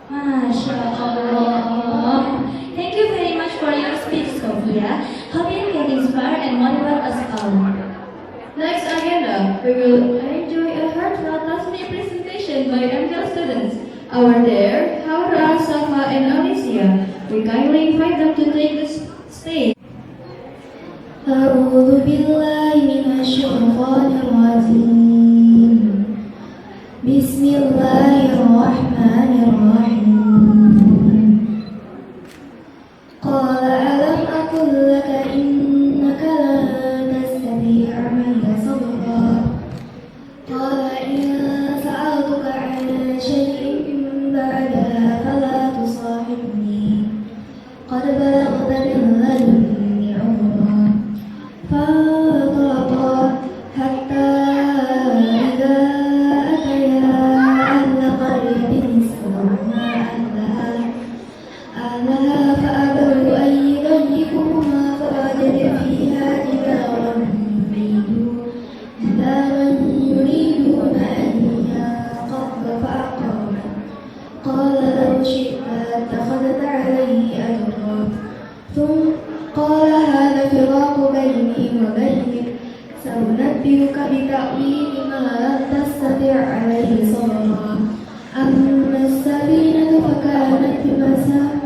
Masya Allah. Thank you very much for your speech, Sophia. Hope you can inspire and motivate us all. Next agenda, we will enjoy a heartfelt last-minute presentation by MTEL students. Our dear Haura, Safa, and Alicia. We kindly invite them to take the stage. أعوذ بالله من الشيطان الرجيم بسم الله الرحمن الرحيم قال ألم أقل لك إنك لن تستطيع معي صبرا قال إن سألتك عن شيء بعدها فلا تصاحبني قد بلغت من لدني عذرا فانطلقا حتى إذا أتيا أهل قرية استطعما أهلها فأبوا أن يضيفوهما فوجد فيها جدارا يريدون أن ينقض فأقاموا قال لو شئت لاتخذت عليه أجرا ثم قال هذا فراق بيني وبينك سأنبئك بتأويل ما لم تستطع عليه صبرا أما السفينة فكانت بمسافة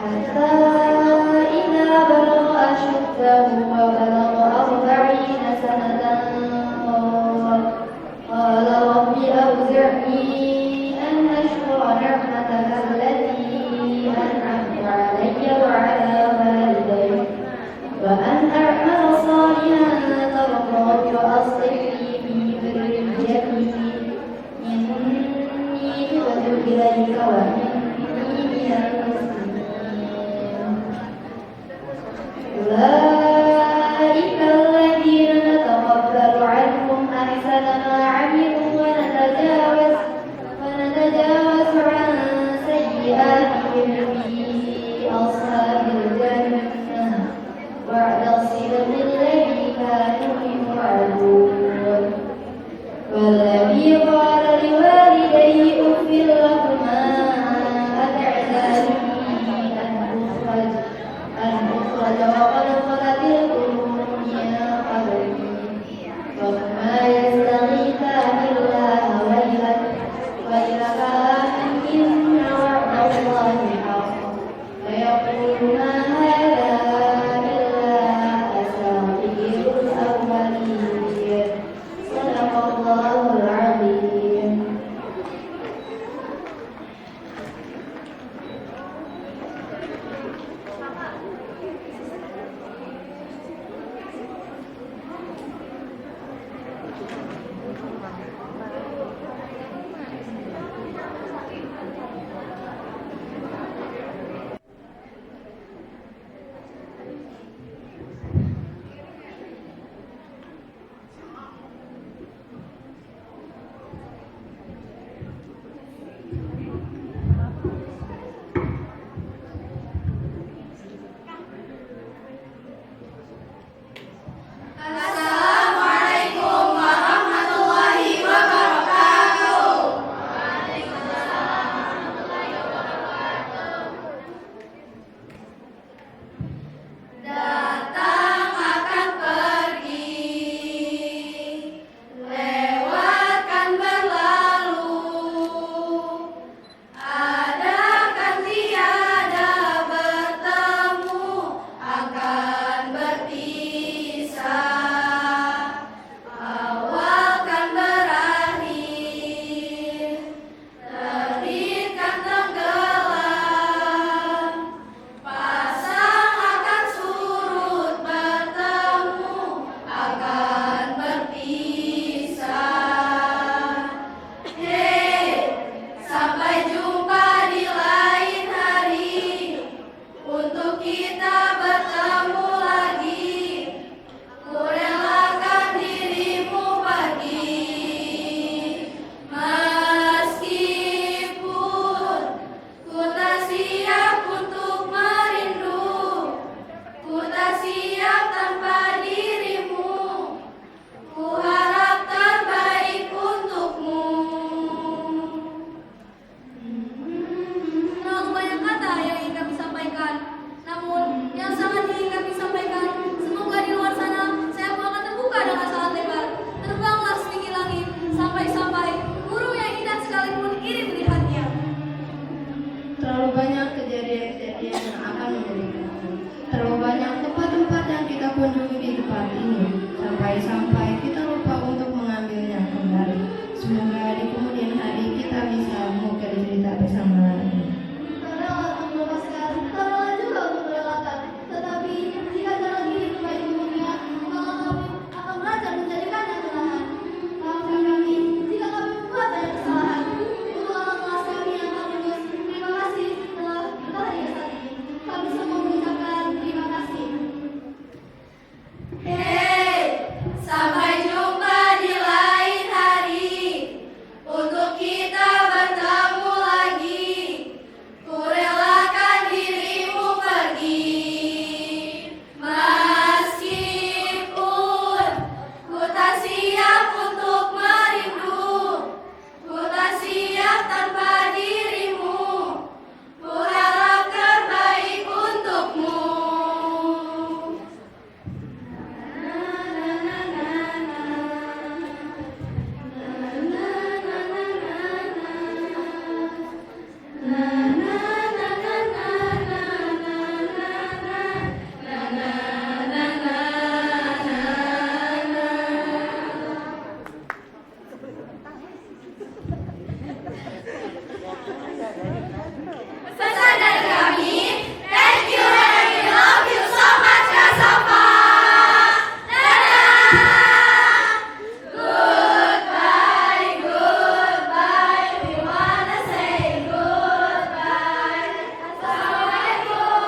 حتى إذا بلغ أشده وبلغ 40 kita bertemu lagi. Kurelakan dirimu pergi. Meskipun ku tak siap untuk merindu, ku tak siap tanpa dirimu. Ku harap terbaik untukmu. Terlalu banyak kata yang ingin kami sampaikan. Namun yang sangat ingin kami sampaikan, semoga di luar sana sayapmu akan terbuka dengan sangat lebar. Terbanglah setinggi langit sampai-sampai burung yang indah sekalipun iri melihatnya. Terlalu banyak kejadian-kejadian yang akan mengerikan. Terlalu banyak tempat-tempat yang kita kunjungi di tempat ini. Sampai-sampai kita lupa untuk mengambilnya kembali. Semoga di kemudian hari kita bisa mengukir cerita bersama lagi. Merelakan melepaskan, terlalu juga untuk merelakan. Tetapi jika jalan ini terbaik untuknya, maka kami akan belajar menjadikannya kesalahan. Maafkan kami jika kami membuat banyak kesalahan. Untuk alam kelas kami yang kami tulus, terima kasih telah bertahan hingga saat ini. Kami semua mengucapkan terima kasih. Hey, sampai jumpa di lain hari. Untuk kita bertemu lagi. Kurelakan dirimu pergi. Meskipun ku tak siap untuk merindu, ku tak siap tanpa dirimu. Ku harap terbaik untukmu. Pesan dari kami, thank you and we love you so much, Kak Safa. Dadah. Goodbye, goodbye, we wanna say goodbye. Assalamualaikum.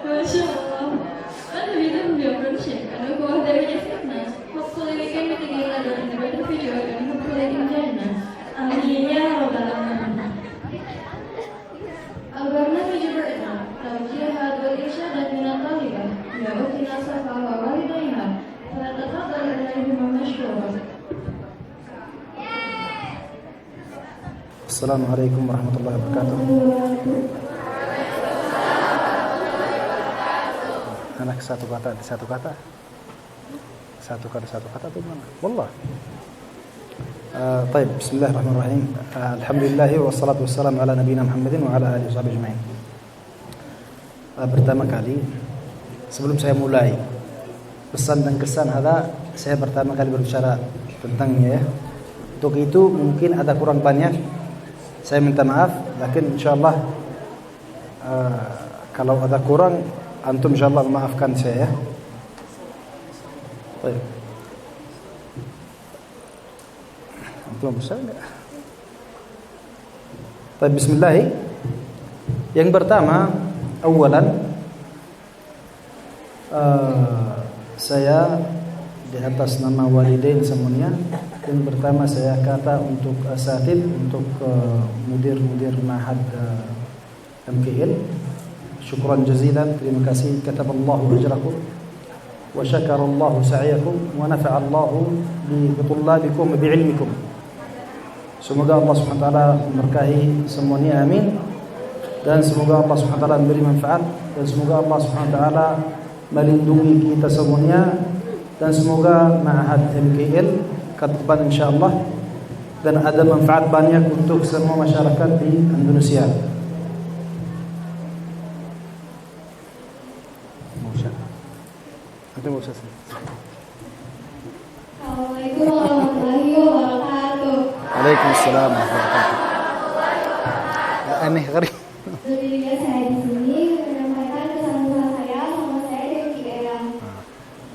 Masya Allah. What a beautiful friendship and a quote that really fitness. Hopefully we can meet again later in a better video and hopefully in Jannah. Amin ya rabbal alamin. Al-Barnamij berikna Tawjihat wal Irsyad min al-Talibah Ya ukhtina Safa wa walidayha Falatafadhal ilaihima mashkura. Assalamualaikum warahmatullahi wabarakatuh. Anak satu kata tu mana? Wallah. طيب بسم الله الرحمن الرحيم. الحمد لله والصلاة والسلام على نبينا محمد وعلى آله وصحبه أجمعين. Pertama kali sebelum saya mulai pesan dan kesan saya pertama kali berbicara tentangnya ya. Untuk itu mungkin ada kurang banyak, saya minta maaf. Lakin insyaallah kalau ada kurang antum insyaallah memaafkan saya. Baik. Antum bisa enggak? Baik, bismillah. Yang pertama, awalan saya di atas nama walidain semuanya, yang pertama saya kata untuk asatid, untuk mudir-mudir mahad MKL, syukran jazilan, terima kasih, kataballahu ajrakum wa syakarallahu sa'yakum wa nafa'allahu bi tullabikum bi ilmikum. Semoga Allah Subhanahu wa taala memberkahi semuanya, amin. Dan semoga Allah Subhanahu wa taala memberi manfaat, dan semoga Allah Subhanahu wa taala melindungi kita semuanya, dan semoga Ma'had MKL ke depan insyaallah dan ada manfaat banyak untuk semua masyarakat di Indonesia. Assalamualaikum warahmatullahi wabarakatuh. Waalaikumsalam warahmatullahi wabarakatuh. aneh kali. Berdirinya saya di sini menyampaikan kesan-kesan saya sama saya di MKL.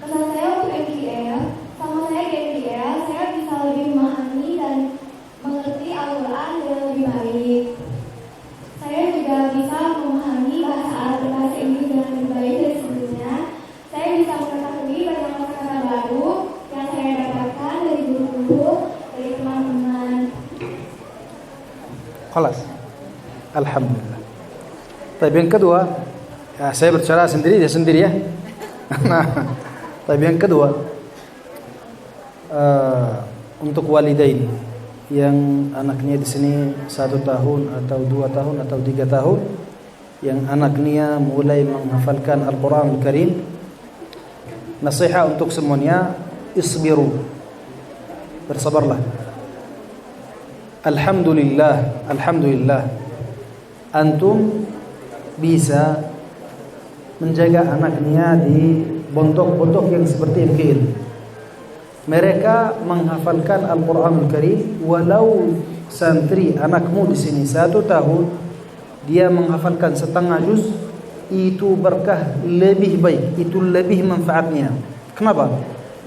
Kesan saya untuk MKL, sama saya di MKL, saya bisa lebih memahami dan mengerti Al-Quran dengan lebih baik. Saya juga bisa memahami bahasa Arab dan bahasa Inggris dengan lebih baik dari sebelumnya. Saya bisa mengetahui banyak kata-kata baru yang saya dapatkan dari guru-guru, dari teman-teman. Khalas. Alhamdulillah. Tapi yang kedua, ya, saya berbicara sendiri, dia sendiri ya. Nah, tapi yang kedua, untuk walidain yang anaknya di sini 1 tahun atau 2 tahun atau 3 tahun, yang anaknya mulai menghafalkan Al-Quran Al-Karim, nasihat untuk semuanya, isbiru, bersabarlah. Alhamdulillah, alhamdulillah, antum bisa menjaga anaknya di pondok-pondok yang seperti MKL. Mereka menghafalkan Al-Quran Al-Karim, walau santri anakmu di sini 1 tahun, dia menghafalkan setengah juz, itu berkah lebih baik, itu lebih manfaatnya. Kenapa?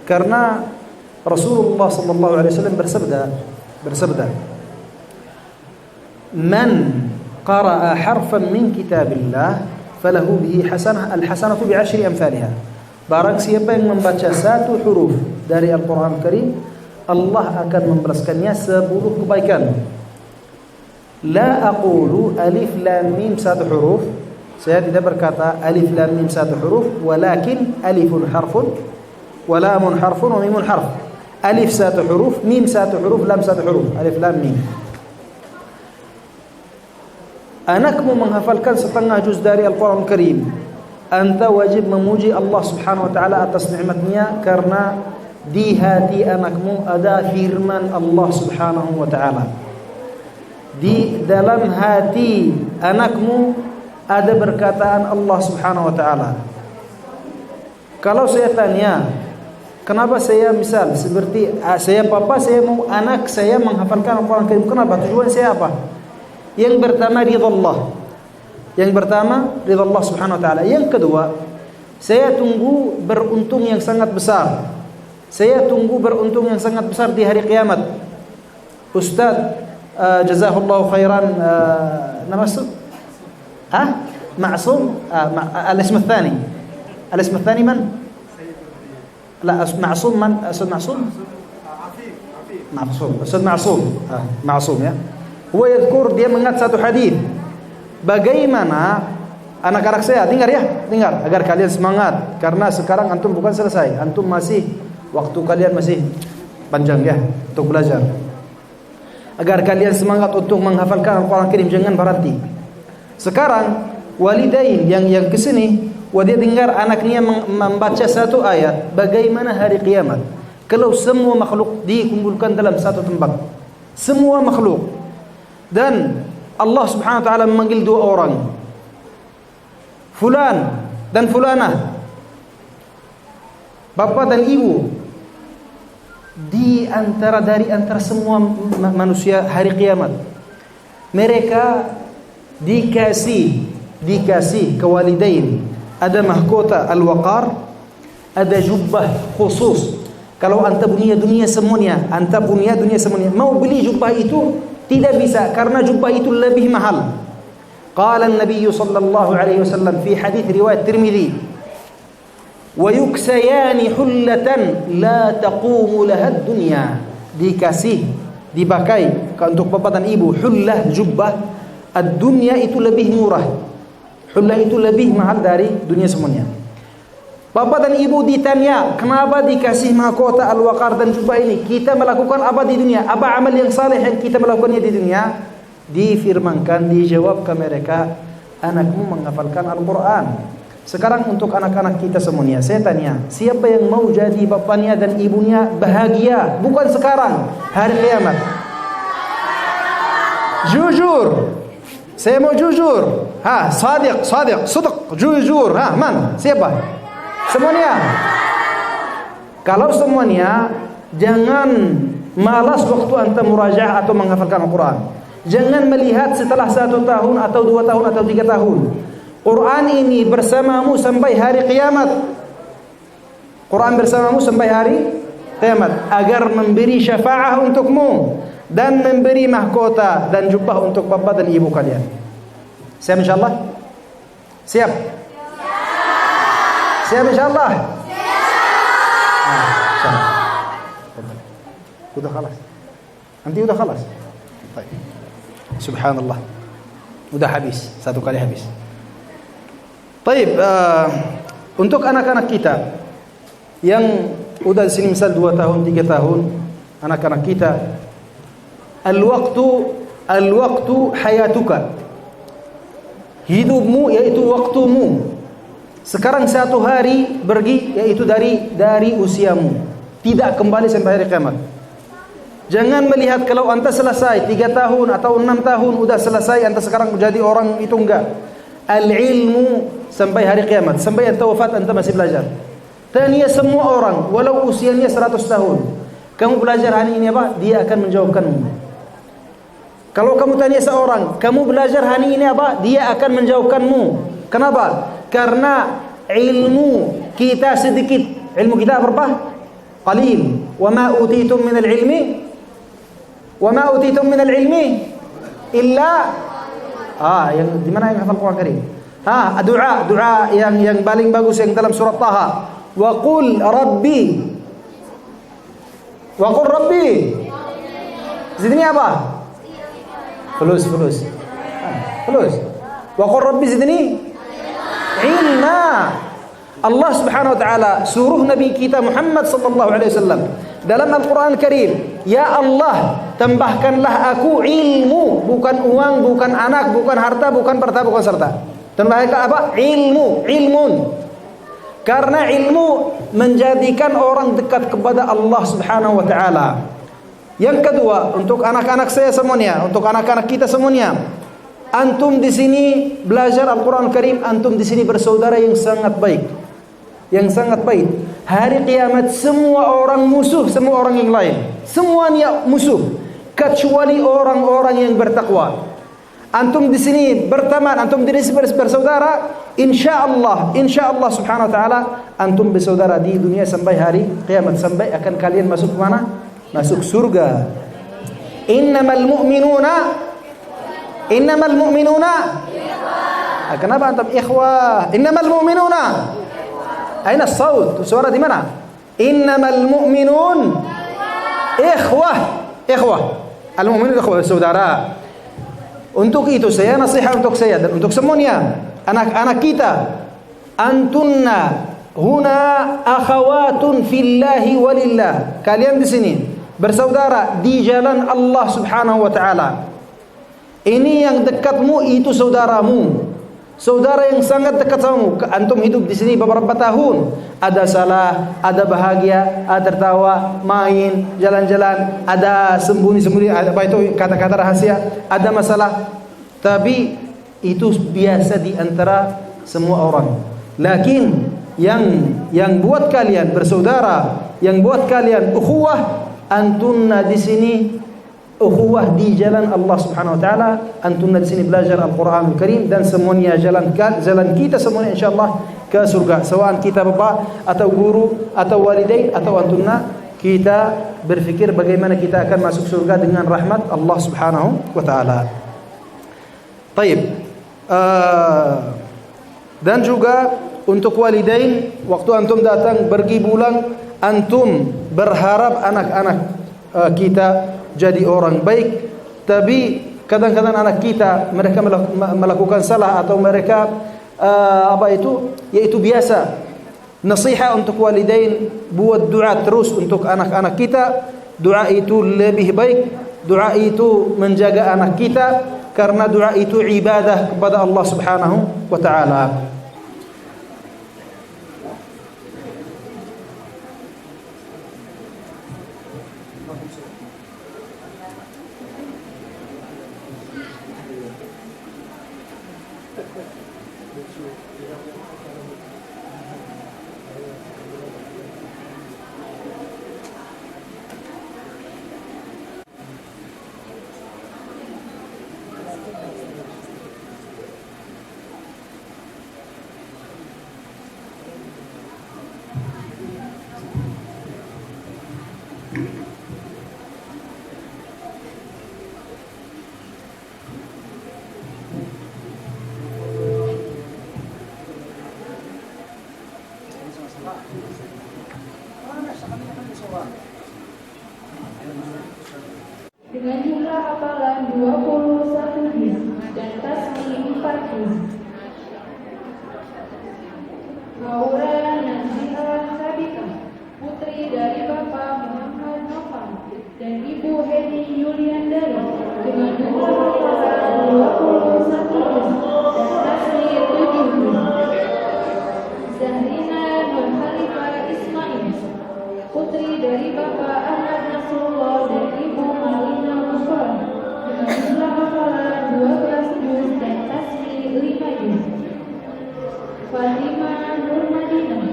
Karena Rasulullah SAW bersabda, "Man qara'a harfan min kitabillah falahu bihi hasanah, al-hasanatu bi'ashri amsalha." Barang siapa yang membaca 1 huruf dari Al-Quran Karim, Allah akan membalaskannya 10 kebaikan. La aqulu alif lam mim 1 huruf. Saya tidak berkata alif lam mim 1 huruf, walakin alifun harfun wa lamun harfun wa mimun harf. Alif 1 huruf, mim 1 huruf, lam 1 huruf. Alif lam mim. Anakmu menghafalkan setengah juz dari Al-Quran Karim, anta wajib memuji Allah Subhanahu wa taala atas nikmatnya, karena di hati anakmu ada firman Allah Subhanahu wa taala. Di dalam hati anakmu ada perkataan Allah Subhanahu wa taala. Kalau saya tanya, kenapa saya misal seperti saya papa, saya mau anak saya menghafalkan Al-Quran Karim, kenapa? Tujuan saya apa? Yang pertama ridha Allah. Yang pertama ridha Allah Subhanahu wa taala. Yang kedua, saya tunggu beruntung yang sangat besar. Saya tunggu beruntung yang sangat besar di hari kiamat. Ustaz, jazakallahu khairan, nama معصوم الاسم الثاني. الاسم الثاني من؟ لا معصوم من؟ أستاذ معصوم؟ معصوم. أستاذ معصوم. معصوم ya. Huwa yadhkur, dia mengingat satu hadis. Bagaimana anak-anak saya, dengar ya, dengar agar kalian semangat, karena sekarang antum bukan selesai, antum masih, waktu kalian masih panjang ya untuk belajar. Agar kalian semangat untuk menghafalkan Al-Quran Karim, jangan berhenti. Sekarang walidain yang kesini, dia dengar anaknya membaca 1 ayat, bagaimana hari kiamat kalau semua makhluk dikumpulkan dalam satu tempat, semua makhluk, dan Allah Subhanahu wa taala memanggil 2 orang, fulan dan fulanah, bapak dan ibu, dari antara semua manusia hari kiamat, mereka dikasih ke walidain, ada mahkota al-waqar, ada jubbah khusus. Kalau anta punya dunia semuanya, mau beli jubbah itu tidak bisa, karena jubbah itu lebih mahal. Qala an-nabiy sallallahu alaihi wasallam fi hadits riwayat Tirmidzi, wa yuksayani hullatan la taqumu laha ad-dunya. Dikasih, dipakai untuk bapak dan ibu, hullah, jubbah. Ad-dunya itu lebih murah, hullah itu lebih mahal dari dunia semuanya. Bapak dan ibu ditanya, kenapa dikasih mahkota al-waqar dan jubbah ini? Kita melakukan apa di dunia? Apa amal yang saleh yang kita melakukannya di dunia? Difirmankan, dijawab ke mereka, anakmu menghafalkan Al-Quran. Sekarang untuk anak-anak kita semuanya, saya tanya, siapa yang mau jadi bapaknya dan ibunya bahagia? Bukan sekarang, hari kiamat. Jujur, saya mau jujur. Sadiq, jujur. Man? Siapa? Semuanya. Kalau semuanya, jangan malas waktu anta murajaah atau menghafalkan Al-Quran. Jangan melihat setelah 1 tahun atau 2 tahun atau 3 tahun. Quran ini bersamamu sampai hari kiamat. Quran bersamamu sampai hari kiamat agar memberi syafaah untukmu dan memberi mahkota dan jubah untuk bapak dan ibu kalian. Siap insyaallah? Siap? Siap insyaallah? Siap. Udah khalas. Nanti udah khalas. Baik. Subhanallah. Udah habis, 1 kali habis. Baik, untuk anak-anak kita yang udah di sini misal 2 tahun, 3 tahun, anak-anak kita, al-waqtu hayatuka. Hidupmu yaitu waktumu. Sekarang 1 hari pergi yaitu dari usiamu. Tidak kembali sampai hari kiamat. Jangan melihat kalau anda selesai 3 tahun atau 6 tahun udah selesai, anda sekarang menjadi orang, itu enggak. Al-ilmu sampai hari kiamat, sampai anda wafat anda masih belajar. Tanya semua orang, walau usianya 100 tahun, kamu belajar hari ini apa? Dia akan menjawabkanmu. Kalau kamu tanya seorang, kamu belajar hari ini apa? Dia akan menjawabkanmu. Kenapa? Karena ilmu kita sedikit. Ilmu kita berapa? Qalil. Wa ma utitum min al-ilmi illa yang di mana yang hafal Quran Karim? Doa yang paling bagus yang dalam surat Taha. Wa qul rabbi. Zidni apa? Fulus. Wa qul rabbi zidni ilma. Allah Subhanahu wa taala suruh Nabi kita Muhammad sallallahu alaihi wasallam dalam Al-Qur'an Karim, ya Allah, tambahkanlah aku ilmu, bukan uang, bukan anak, bukan harta, bukan harta, bukan serta. Tambahkan apa? Ilmun. Karena ilmu menjadikan orang dekat kepada Allah Subhanahu wa taala. Yang kedua, untuk anak-anak saya semuanya, untuk anak-anak kita semuanya, antum di sini belajar Al-Qur'an Karim, antum di sini bersaudara yang sangat baik. Hari kiamat semua orang musuh, semua orang yang lain, semuanya musuh kecuali orang-orang yang bertakwa. Antum di sini berteman, antum di sini bersaudara, insyaallah Subhanahu wa taala antum bersaudara di dunia sampai hari kiamat, sampai akan kalian masuk mana? Masuk surga. Innamal mu'minuna kenapa antum ikhwah? Innamal mu'minuna. Aina as-saut? Suara di mana? Innamal mu'minun ikhwah. Al-mu'minun ikhwah, saudara. Untuk itu saya nasihat untuk saya dan untuk semuanya, anak-anak kita, antunna huna akhawatun fillahi walillah. Kalian di sini bersaudara di jalan Allah Subhanahu wa taala. Ini yang dekatmu itu saudaramu. Saudara yang sangat dekat samamu. Antum hidup di sini beberapa tahun, ada salah, ada bahagia, ada tertawa, main, jalan-jalan, ada sembunyi-sembunyi, ada apa itu kata-kata rahasia, ada masalah. Tapi itu biasa di antara semua orang. Lakin yang buat kalian bersaudara, yang buat kalian ukhuwah, antunna di sini ukhuwah di jalan Allah Subhanahu wa taala. Antum di sini belajar Al-Qur'an Al-Karim dan semuanya jalan kita semuanya insyaallah ke surga. Sawaan kita bapak atau guru atau walidain atau antunna, kita berfikir bagaimana kita akan masuk surga dengan rahmat Allah Subhanahu wa taala. Baik. Dan juga untuk walidain, waktu antum datang pergi pulang, antum berharap anak-anak kita jadi orang baik, tapi kadang-kadang anak kita mereka melakukan salah atau mereka yaitu biasa. Nasihat untuk walidain, buat doa terus untuk anak-anak kita. Doa itu lebih baik, doa itu menjaga anak kita, karena doa itu ibadah kepada Allah Subhanahu wa taala. juz. Laura Nazila Sabita, putri dari Bapak Muhammad Nofal dan Ibu Heni Yuliandari dengan jumlah hafalan 21 juz dan tasbih 7 juz. Zahrina Nur Khalifah Ismail, putri dari Bapak Ahmad Nasrullah dan Ibu Malina Mustafa dengan jumlah hafalan 12 juz dan tasbih 5 juz. Fatimah Nur Madinah,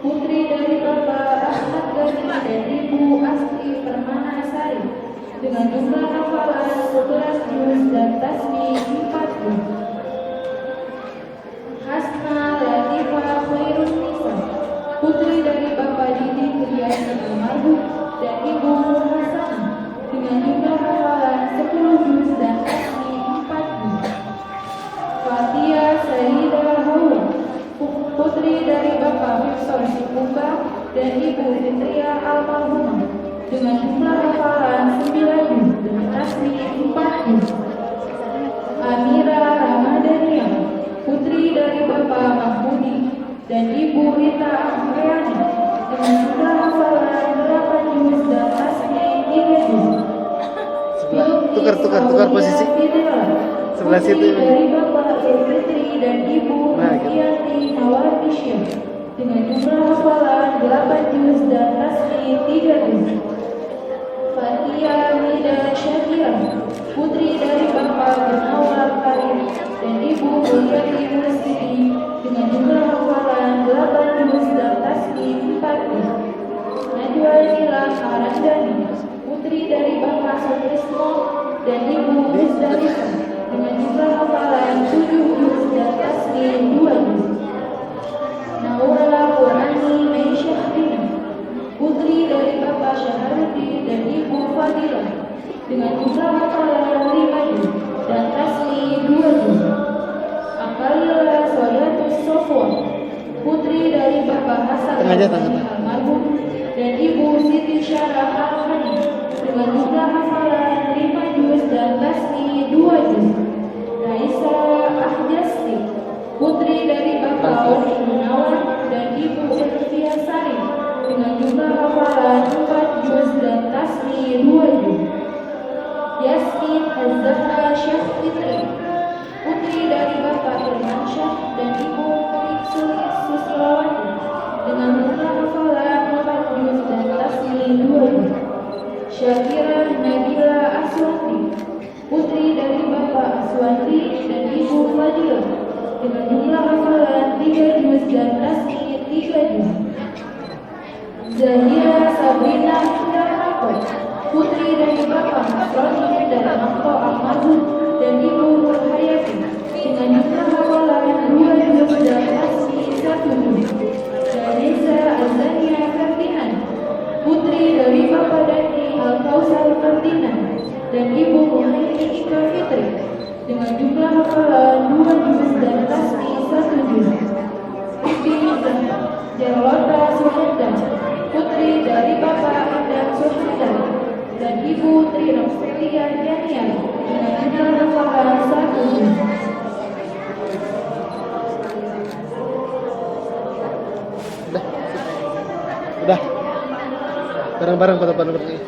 putri dari Bapak Ahmad Ghani dan Ibu Asti Permanasari dengan jumlah hafalan 11 juz dan tasbih 4 juz. Hasna Latifah Khairun Nisa, putri dari Bapak Didi Kriyasan Almarhum dan Ibu Nur Hasanah dengan jumlah hafalan 10 juz dan tasbih 4 juz. Fatia Sayyidah Hawa, putri dari Bapak Hifson Sipuka dan Ibu Fitria Almarhumah dengan jumlah hafalan 9 juz dan tasbih 4 juz. Amira Ramadhania, putri dari Bapak Mahmudi dan Ibu Rita Ahmayani dengan jumlah hafalan 8 juz dan tasbih 3 juz. Tukar posisi. Sebelah situ. Putri dari Bapak Fitri dan Ibu Yati Hawadisya dengan jumlah hafalan 8 juz dan tasbih 3 juz. Fatia Nida Syakira, putri dari Bapak Benawar Karim dan Ibu Yati Mursidi dengan jumlah hafalan 8 juz dan tasbih 4 juz. Najwa Nila Arandani, putri dari Bapak Sutrisno dan Ibu Musdalifah dengan jumlah hafalan 7 juz dan tasbih 2 juz. Naura Qurani Mensyahdina, putri dari Bapak Syaharuddin dan Ibu Fadilah dengan jumlah hafalan 5 juz dan tasbih 2 juz. Akalila Soyatus Sofwan, putri dari Bapak Hasan Almarhum dan Ibu Siti Syarah Al-Hani dengan jumlah hafalan 5 juz dan tasbih 2 juz. Raisa Ahjasti, putri dari Bapak Odi Gunawan dan Ibu Elvia Sari dengan jumlah hafalan 4 juz dan tasbih 2 juz. Yasmin Az-Zahra Syekh Fitri, putri dari Bapak Irmansyah dan Ibu Sulis Susilawati dengan jumlah hafalan 4 juz dan tasbih 2 juz. Syakira Nabila Aswanti, putri dari Bapak Aswanti dan Ibu Fadilah dengan jumlah hafalan 3 juz dan tasbih 3 juz. Zahira Sabrina Hidayatullah, putri dari Bapak Nasroni dan Makto Almarhum dan Ibu Nur Hayati dengan jumlah hafalan 2 juz dan tasbih 1 juz. Danisa Azania Kartinan, putri dari Bapak Dani Al-Kausar Kartinan dan Ibu Muhammad Ika Fitri dengan jumlah hafalan 2 juz dan tasbih 1 juz. Bibi Jarlota Suhanda, putri dari Bapak Endang Suhanda dan Ibu Tri Nostelia Janian dengan jumlah hafalan 1 juz. Udah. Bareng-bareng foto-foto seperti ini.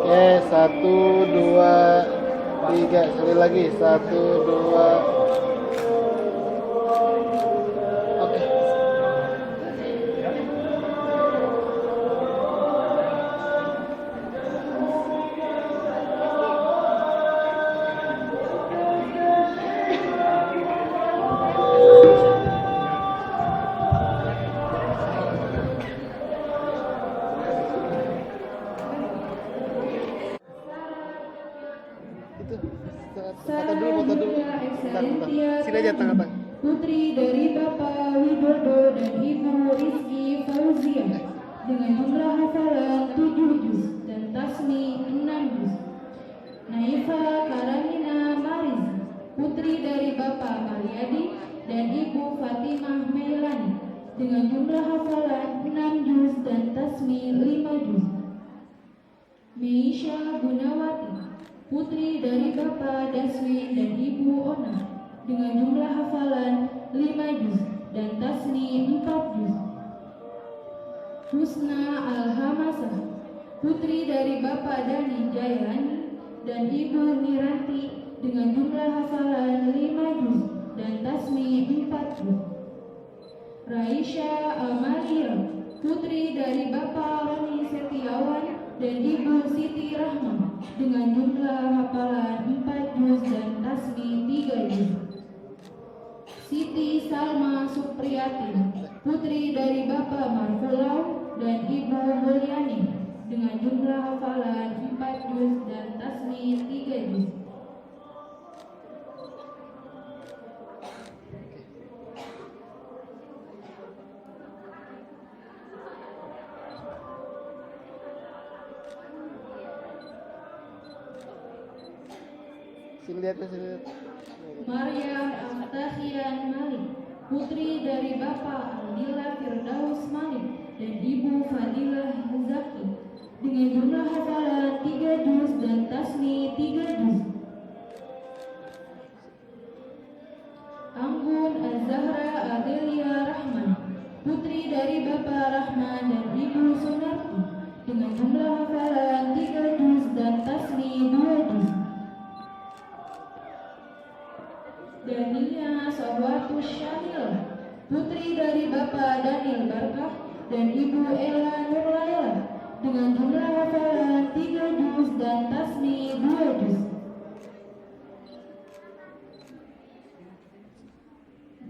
Oke, 1, 2, 3. Sekali lagi, 1, 2. Oke. Foto dulu. Bentar. Sini aja tengah-tengah. Putri dari Bapak Widodo dan Ibu Rizky Fauzia dengan jumlah hafalan 7 juz dan tasmi 6 juz. Naifa Karamina Mariz, putri dari Bapak Mariadi dan Ibu Fatimah Meilani, dengan jumlah hafalan 6 juz dan tasmi 5 juz. Meisha Gunawati, putri dari Bapak Daswin dan Ibu Ona, dengan jumlah hafalan 5 juz dan tasni 4 juz. Husna Alhamasah, putri dari Bapak Dani Jayani dan Ibu Miranti, dengan jumlah hafalan 5 juz dan tasmi 4 juz. Raisya Amalia, putri dari Bapak Roni Setiawan dan Ibu Siti Rahman, dengan jumlah hafalan 4 juz dan tasmi 3 juz. Siti Salma Supriyatin, putri dari Bapak Marfulau dan Ibu Mulyani, dengan jumlah hafalan 4 juz dan tasmi 3 juz. Sini lihat, sini lihat. Maryam Al-Tahyan Malik, putri dari Bapak Aldila Firdaus Malik dan Ibu Fadilah Zaki, dengan jumlah hafalan 3 juz dan tasmi 3 juz. Anggun Az-Zahra Adelia Rahman, putri dari Bapak Rahman dan Ibu Sunarti, dengan jumlah hafalan 3 juz dan tasmi 2 juz. Dania Sawatu Syamil, putri dari Bapak Daniel Barkah dan Ibu Ella Nurlaila, dengan jumlah hafalan 3 juz dan tasmi 2 juz.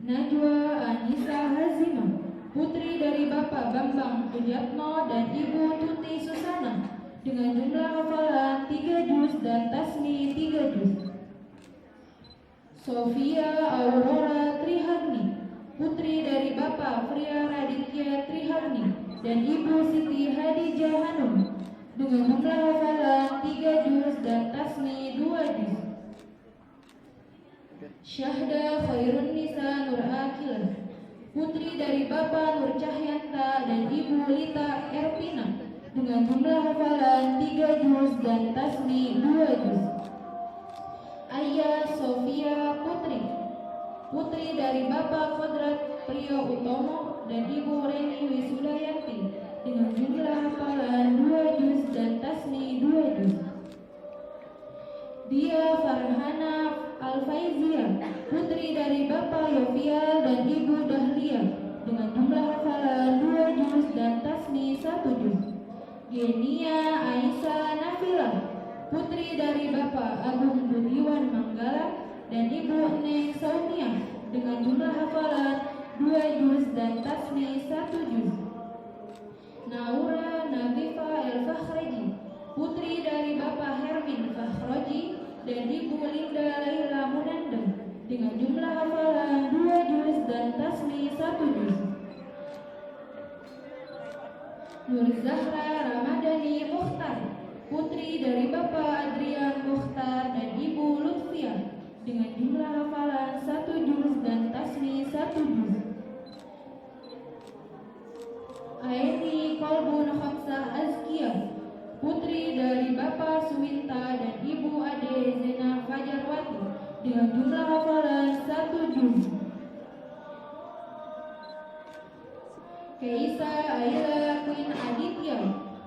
Najwa Anissa Hazimah, putri dari Bapak Bambang Sujatno dan Ibu Tuti Susana, dengan jumlah hafalan 3 juz dan tasmi 3 juz. Sofia Aurora Triharni, putri dari Bapak Fria Raditya Triharni dan Ibu Siti Hadijah Hanum, dengan jumlah hafalan 3 juz dan tasmi 2 juz. Syahda Khairun Nisa Nur Akilah, putri dari Bapak Nur Cahyanta dan Ibu Lita Erpina, dengan jumlah hafalan 3 juz dan tasmi 2 juz. Ayah Sofia Putri, putri dari Bapak Kodrat Priyo Utomo dan Ibu Reni Wisudayanti, dengan jumlah hafalan 2 juz dan tasmi 2 juz. Dia Farhana Al-Faizia, putri dari Bapak Yofial dan Ibu Dahlia, dengan jumlah hafalan 2 juz dan tasmi 1 juz. Genia Aisyah Nafilah, putri dari Bapak Agung Budiwan Manggala dan Ibu Neng Saunia, dengan jumlah hafalan 2 juz dan tasmi 1 juz. Naura Nabifa El Fakhraji, putri dari Bapak Hermin Fakhroji dan Ibu Linda Laila Munandem, dengan jumlah hafalan 2 juz dan tasmi 1 juz. Nur Zahra Ramadhani Mukhtar, putri dari Bapak Adrian Mukhtar dan Ibu Lutfiah, dengan jumlah hafalan 1 juz dan tasmi 1 juz. Aini Kolbun Khamsah Azkiyah, putri dari Bapak Suwinta dan Ibu Ade Zena Fajarwati, dengan jumlah hafalan 1 juz. Keisa Aila Queen Aditya,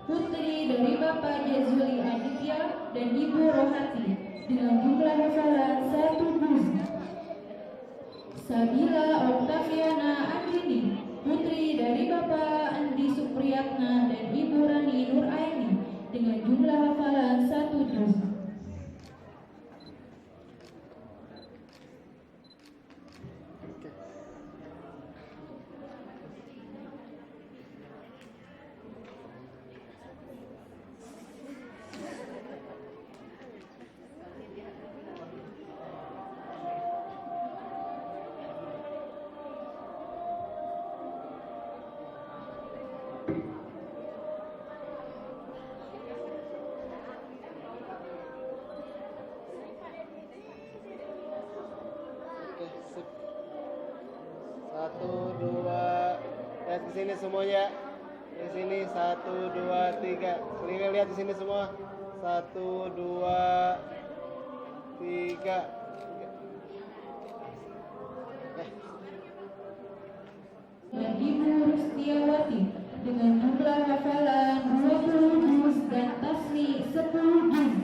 putri dari Bapak Jazuli Aditya dan Ibu Rohati, dengan jumlah hafalan 1 juz. Sabila Oktaviana Andini, putri dari Bapak Andi Supriyatna dan Ibu Rani Nuraini, dengan jumlah hafalan 1 juz. di sini semuanya. Di sini 1, 2, 3. Selingan lihat di sini semua. 1, 2, 3. Dan Ibu Rustiawati dengan jumlah hafalan 20 juz dan tasmi 10 juz.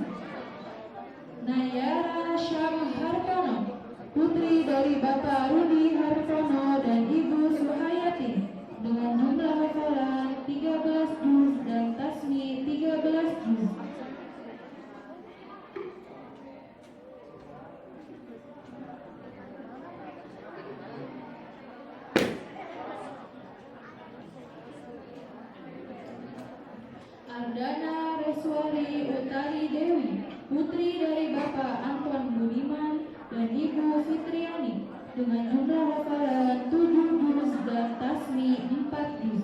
Nayara Syam Hartono, putri dari Bapak Rudi Hartono dan Ibu Suhayati dengan jumlah hafalan 13 juz dan tasmi 13 juz. Ardana Reswari Utari Dewi, putri dari Bapak Anton Budiman dan Ibu Fitriani dengan jumlah hafalan 7 juz dan tasmi 4 juz.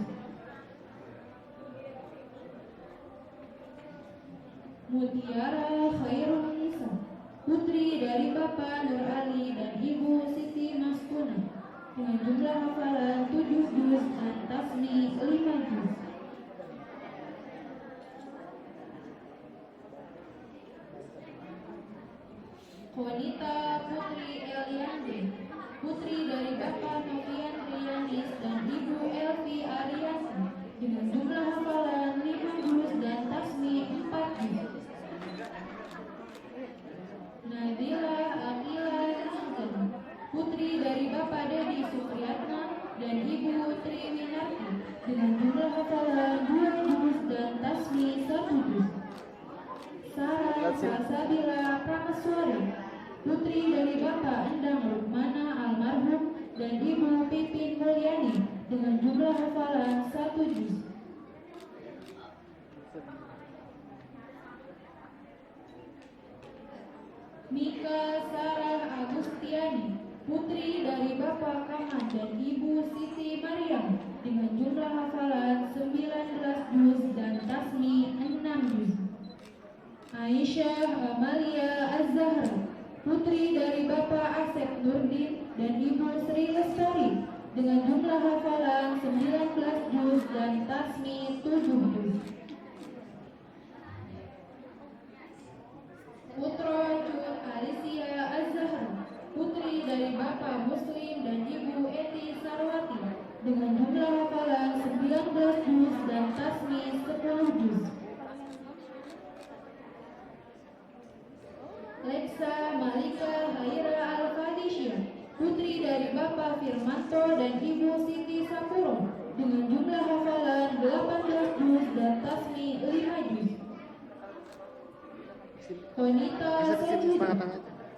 Mutiara Khairun Nisa, putri dari Bapak Nur Ali dan Ibu Siti Maskuna dengan jumlah hafalan 7 juz dan tasmi 5 juz. Konita Putri Eliandri, putri dari Bapak Novian Rianis dan Ibu Elvi Ariasi dengan jumlah hafalan 5 juz dan tasmi 4 juz. Nabila Amila Nangken, putri dari Bapak Dedi Supriyatna dan Ibu Triwinarti dengan jumlah hafalan 2 juz dan tasmi 1 juz. Sarah Salsabila Pramaswari, putri dari Bapak Endang Rukmana almarhum dan Ibu Pipin Mulyani dengan jumlah hafalan 1 juz. Mika Sarah Agustiani, putri dari Bapak Kaman dan Ibu Siti Mariam dengan jumlah hafalan 19 juz dan tasmi 6 juz. Aisyah Amalia Az-Zahra, putri dari Bapak Asep Nurdin dan Ibu Sri Lestari dengan jumlah hafalan 19 juz dan tasmi 7 juz. Putra Cut Alicia Az-Zahra, putri dari Bapak Muslim dan Ibu Eti Sarwati dengan jumlah hafalan 19 juz dan tasmi 10 juz. Leksa Malika Haira Al-Fadisya, putri dari Bapak Firmanto dan Ibu Siti Sapuro dengan jumlah hafalan 18 juz dan tasmi 5 juz. Konita Sajudi,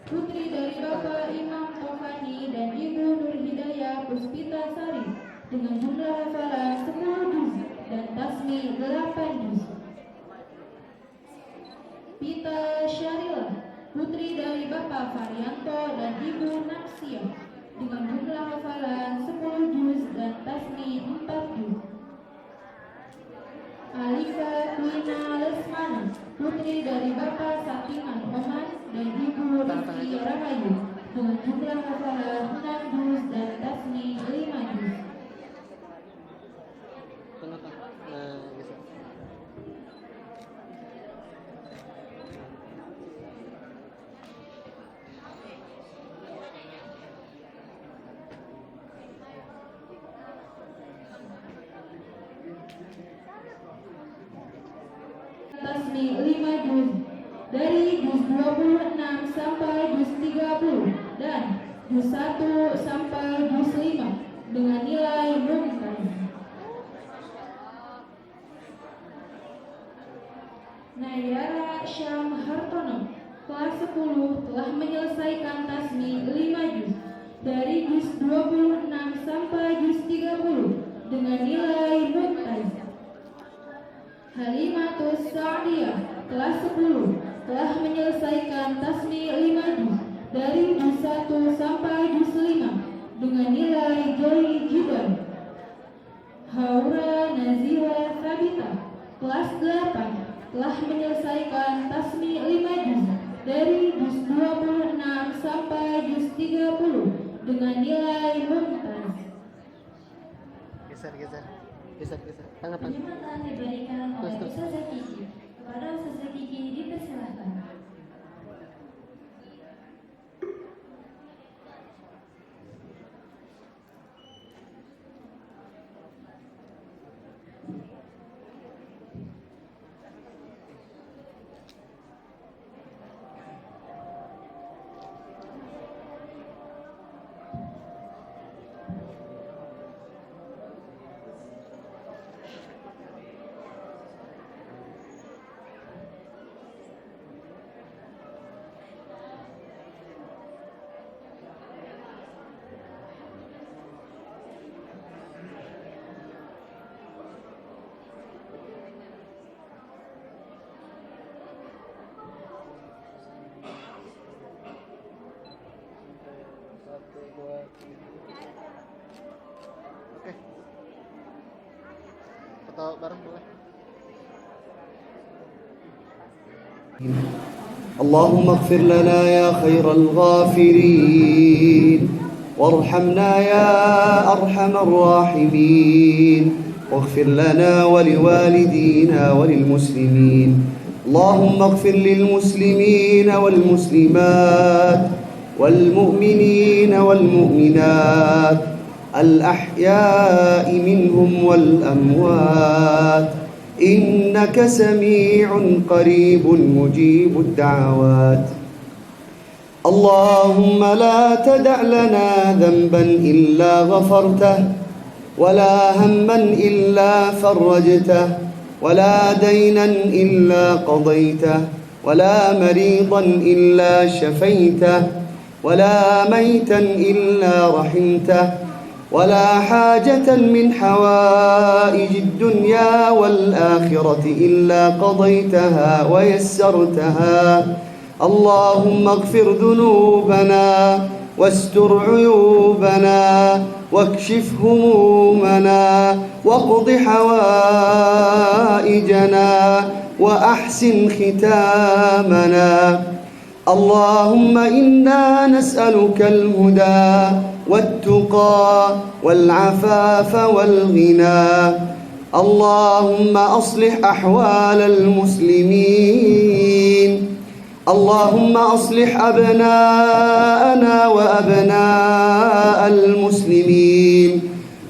putri dari Bapak Imam Tofani dan Ibu Nur Hidayah Puspita Sari dengan jumlah hafalan 10 juz dan tasmi 8 juz. Pita Syarila, putri dari Bapak Varianto dan Ibu Napsia dengan jumlah hafalan 10 juz dan tasmi 4 juz. Alika Kwina Lesmana, putri dari Bapak Satiman Oman dan Ibu Rizki Rahayu dengan jumlah hafalan 6 juz dan tasmi 5 juz. Tasmi 5 juz dari juz 26 sampai juz 30 dan juz 1 sampai juz 5 dengan nilai mumtaz. Nayara Syam Hartono, kelas 10 telah menyelesaikan tasmi 5 juz dari juz 26 sampai juz 30 dengan nilai mumtaz. Halimatus Sa'diyah, kelas 10 telah menyelesaikan tasmi 5 juz dari juz 1 sampai juz 5 dengan nilai jayyidan. Haura Nazila Sabita, kelas 8 telah menyelesaikan tasmi 5 juz dari juz 26 sampai juz 30 dengan nilai mumtaz. Geser. Tangan. Jumatan diberikan oleh Ustazah Kiki. Kepada Ustazah Kiki dipersilakan. Satu, dua, tiga. Oke. Foto bareng boleh. اللهم اغفر لنا يا خير الغافرين وارحمنا يا أرحم الراحمين واغفر لنا ولوالدينا وللمسلمين. اللهم اغفر للمسلمين والمسلمات والمؤمنين والمؤمنات الأحياء منهم والأموات إنك سميع قريب مجيب الدعوات. اللهم لا تدع لنا ذنبا إلا غفرته ولا هما إلا فرجته ولا دينا إلا قضيته ولا مريضا إلا شفيته ولا ميتا إلا رحمته ولا حاجة من حوائج الدنيا والآخرة إلا قضيتها ويسرتها. اللهم اغفر ذنوبنا واستر عيوبنا واكشف همومنا واقض حوائجنا وأحسن ختامنا. اللهم إنا نسألك الهدى والتقى والعفاف والغنى. اللهم أصلح أحوال المسلمين. اللهم أصلح أبناءنا وأبناء المسلمين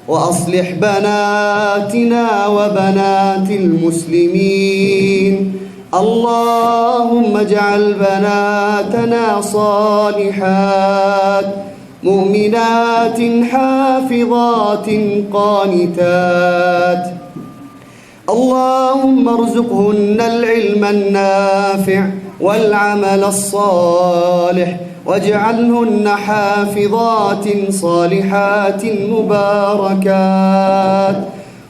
وأصلح بناتنا وبنات المسلمين. اللهم اجعل بناتنا صالحات مؤمنات حافظات قانتات. اللهم ارزقهن العلم النافع والعمل الصالح واجعلهن حافظات صالحات مباركات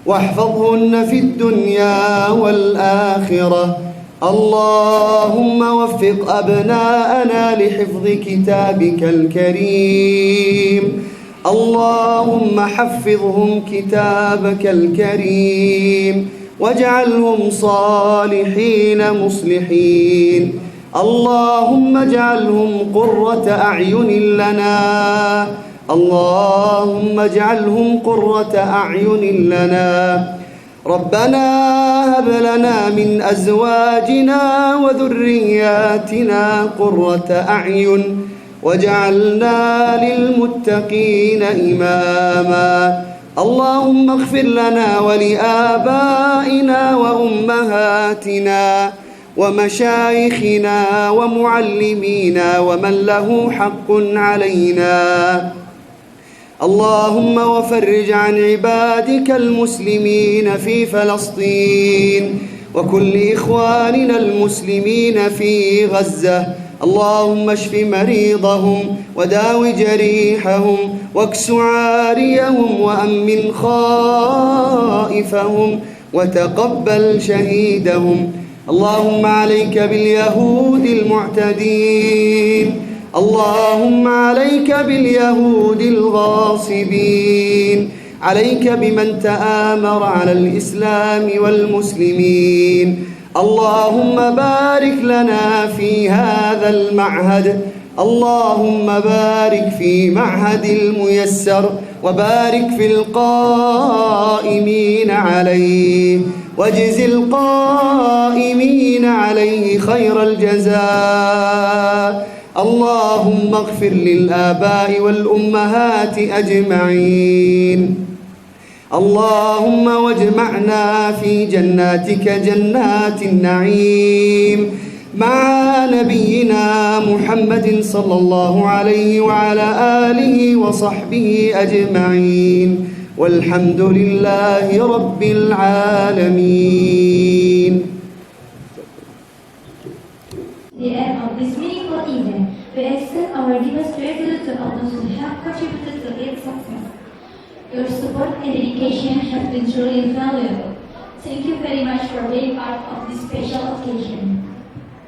واحفظهن في الدنيا والآخرة. اللهم وفق أبناءنا لحفظ كتابك الكريم. اللهم حفظهم كتابك الكريم واجعلهم صالحين مصلحين. اللهم اجعلهم قرة أعين لنا. اللهم اجعلهم قرة أعين لنا. ربنا هب لنا من أزواجنا وذرياتنا قرة أعين واجعلنا للمتقين إماما. اللهم اغفر لنا ولآبائنا وأمهاتنا ومشايخنا ومعلمينا ومن له حق علينا. اللهم وفرج عن عبادك المسلمين في فلسطين وكل إخواننا المسلمين في غزة. اللهم اشف مريضهم وداو جريحهم واكس عاريهم وأمن خائفهم وتقبل شهيدهم. اللهم عليك باليهود المعتدين. اللهم عليك باليهود الغاصبين. عليك بمن تآمر على الإسلام والمسلمين. اللهم بارك لنا في هذا المعهد اللهم بارك في معهد الميسر وبارك في القائمين عليه واجز القائمين عليه خير الجزاء. اللهم اغفر للآباء والأمهات أجمعين. اللهم واجمعنا في جناتك جنات النعيم مع نبينا محمد صلى الله عليه وعلى آله وصحبه أجمعين والحمد لله رب العالمين. The end of this meaningful event, we extend our deepest gratitude to all those who have contributed to its success. Your support and dedication have been truly invaluable. Thank you very much for being part of this special occasion.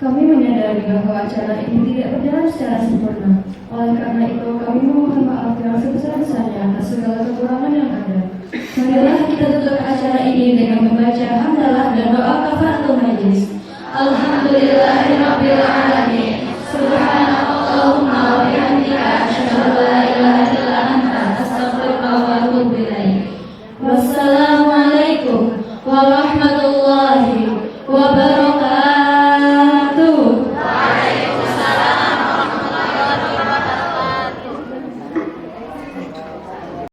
Kami menyadari bahwa acara ini tidak berjalan secara sempurna. Oleh karena itu, kami memohon maaf yang sebesar-besarnya atas segala kekurangan yang ada. Marilah kita tutup acara ini dengan membaca hamdalah dan doa kafaratul majelis. Alhamdulillahirabbil alamin. Subhanakallahumma wa bihamdika asyhadu an la ilaha illa anta astaghfiruka wa atubu ilaik. Wassalamualaikum warahmatullahi wabarakatuh.